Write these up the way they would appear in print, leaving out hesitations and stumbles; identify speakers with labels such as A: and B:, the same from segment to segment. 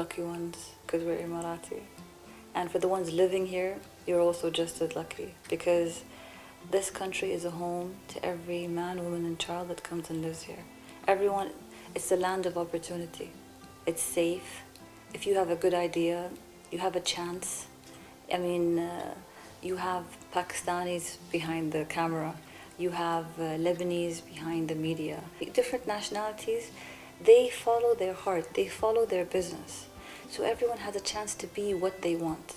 A: lucky ones because we're Emirati. And for the ones living here, you're also just as lucky because this country is a home to every man, woman, and child that comes and lives here. Everyone, it's a land of opportunity. It's safe. If you have a good idea, you have a chance. I mean, you have Pakistanis behind the camera. You have Lebanese behind the media. Different nationalities, they follow their heart. They follow their business. So everyone has a chance to be what they want.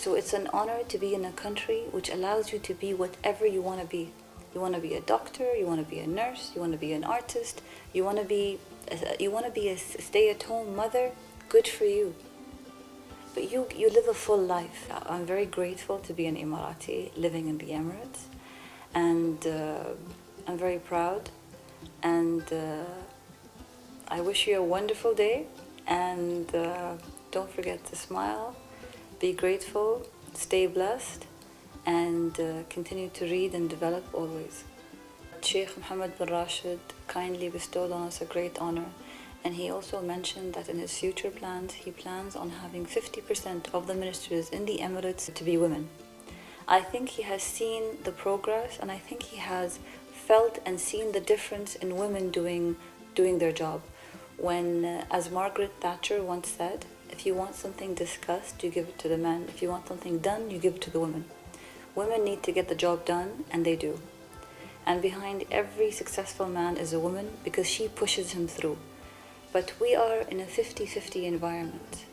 A: So it's an honor to be in a country which allows you to be whatever you want to be. You want to be a doctor, you want to be a nurse, you want to be an artist, you want to be a stay-at-home mother. Good for you. But you live a full life. I'm very grateful to be an Emirati living in the Emirates, and I'm very proud, and I wish you a wonderful day, and don't forget to smile, be grateful, stay blessed, and continue to read and develop always. Sheikh Mohammed bin Rashid kindly bestowed on us a great honor, and he also mentioned that in his future plans, he plans on having 50% of the ministers in the Emirates to be women. I think he has seen the progress, and I think he has felt and seen the difference in women doing their job. When, as Margaret Thatcher once said, if you want something discussed, you give it to the men. If you want something done, you give it to the women. Women need to get the job done, and they do. And behind every successful man is a woman because she pushes him through. But we are in a 50-50 environment.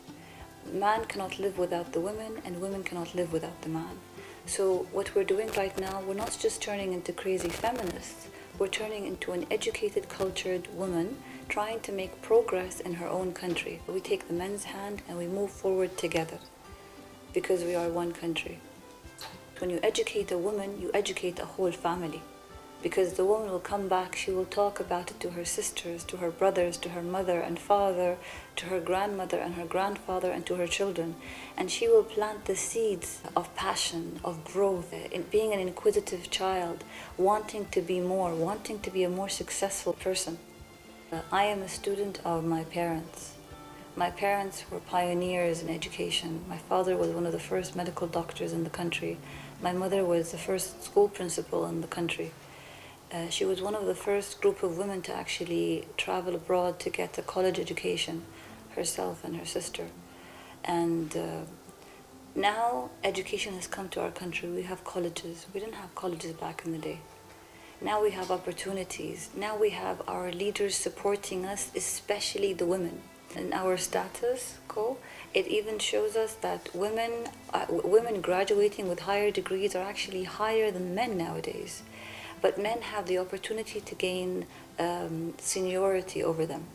A: Man cannot live without the women, and women cannot live without the man. So what we're doing right now, we're not just turning into crazy feminists, we're turning into an educated, cultured woman trying to make progress in her own country. We take the men's hand and we move forward together because we are one country. When you educate a woman, you educate a whole family. Because the woman will come back, she will talk about it to her sisters, to her brothers, to her mother and father, to her grandmother and her grandfather, and to her children. And she will plant the seeds of passion, of growth, in being an inquisitive child, wanting to be more, wanting to be a more successful person. I am a student of my parents. My parents were pioneers in education. My father was one of the first medical doctors in the country. My mother was the first school principal in the country. She was one of the first group of women to actually travel abroad to get a college education, herself and her sister. And now education has come to our country. We have colleges. We didn't have colleges back in the day. Now we have opportunities. Now we have our leaders supporting us, especially the women. In our status quo, it even shows us that women graduating with higher degrees are actually higher than men nowadays. But men have the opportunity to gain seniority over them.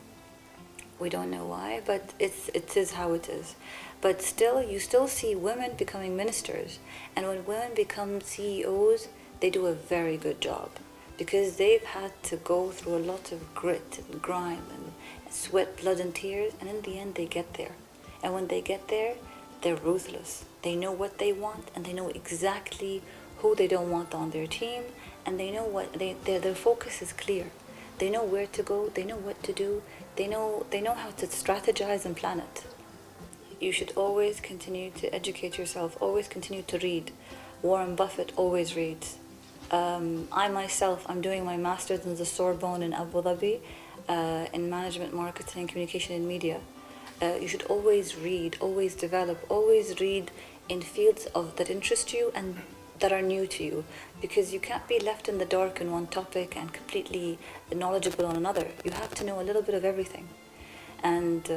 A: We don't know why, but it is how it is. But still, you still see women becoming ministers. And when women become CEOs, they do a very good job. Because they've had to go through a lot of grit and grime and sweat, blood and tears. And in the end, they get there. And when they get there, they're ruthless. They know what they want, and they know exactly who they don't want on their team. And they know their focus is clear. They know where to go, they know what to do, they know how to strategize and plan it. You should always continue to educate yourself, always continue to read. Warren Buffett always reads. I myself, I'm doing my master's in the Sorbonne in Abu Dhabi in management, marketing, communication and media. You should always read, always develop, always read in fields that interest you and that are new to you, because you can't be left in the dark in one topic and completely knowledgeable on another. You have to know a little bit of everything. And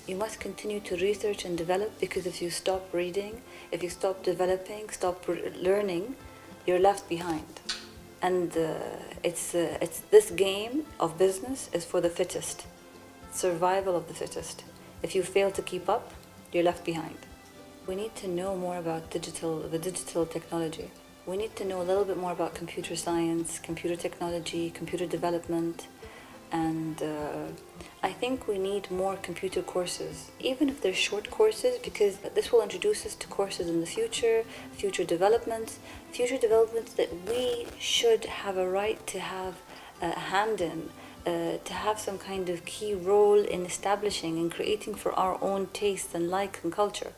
A: you must continue to research and develop, because if you stop reading, if you stop developing, stop learning, you're left behind. And it's this game of business is for the fittest, survival of the fittest. If you fail to keep up, you're left behind. We need to know more about the digital technology. We need to know a little bit more about computer science, computer technology, computer development, and I think we need more computer courses, even if they're short courses, because this will introduce us to courses in the future developments that we should have a right to have a hand in, to have some kind of key role in establishing and creating for our own taste and like and culture.